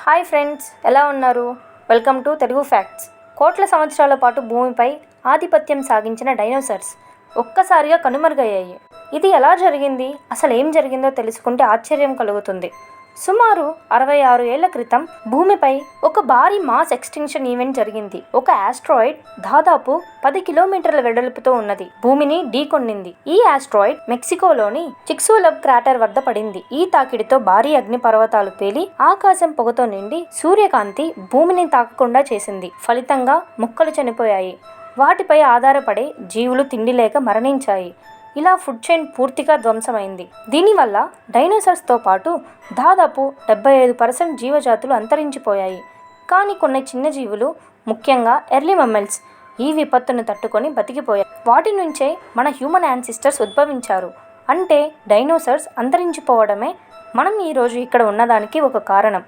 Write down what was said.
Hi friends, ఎలా ఉన్నారు? Welcome to Telugu facts. కోట్ల సంవత్సరాల పాటు భూమిపై ఆధిపత్యం సాగించిన డైనోసార్స్ ఒక్కసారిగా కనుమరుగయ్యాయి. ఇది ఎలా జరిగింది, అసలు ఏం జరిగిందో తెలుసుకుంటే ఆశ్చర్యం కలుగుతుంది. సుమారు 66 ఏళ్ల క్రితం భూమిపై ఒక భారీ మాస్ ఎక్స్టింక్షన్ ఈవెంట్ జరిగింది. ఒక ఆస్ట్రాయిడ్ దాదాపు 10 కిలోమీటర్ల వెడల్పుతో ఉన్నది భూమిని ఢీకొన్నింది. ఈ ఆస్ట్రాయిడ్ మెక్సికోలోని చిక్సులబ్ క్రాటర్ వద్ద పడింది. ఈ తాకిడితో భారీ అగ్నిపర్వతాలు పేలి ఆకాశం పొగతో నిండి సూర్యకాంతి భూమిని తాకకుండా చేసింది. ఫలితంగా మొక్కలు చనిపోయాయి. వాటిపై ఆధారపడే జీవులు తిండి లేక మరణించాయి. ఇలా ఫుడ్ చైన్ పూర్తిగా ధ్వంసమైంది. దీనివల్ల డైనోసార్స్తో పాటు దాదాపు 75% జీవజాతులు అంతరించిపోయాయి. కానీ కొన్ని చిన్న జీవులు, ముఖ్యంగా ఎర్లీ మమ్మల్స్, ఈ విపత్తును తట్టుకొని బతికిపోయాయి. వాటి నుంచే మన హ్యూమన్ యాన్సిస్టర్స్ ఉద్భవించారు. అంటే డైనోసార్స్ అంతరించిపోవడమే మనం ఈరోజు ఇక్కడ ఉన్నదానికి ఒక కారణం.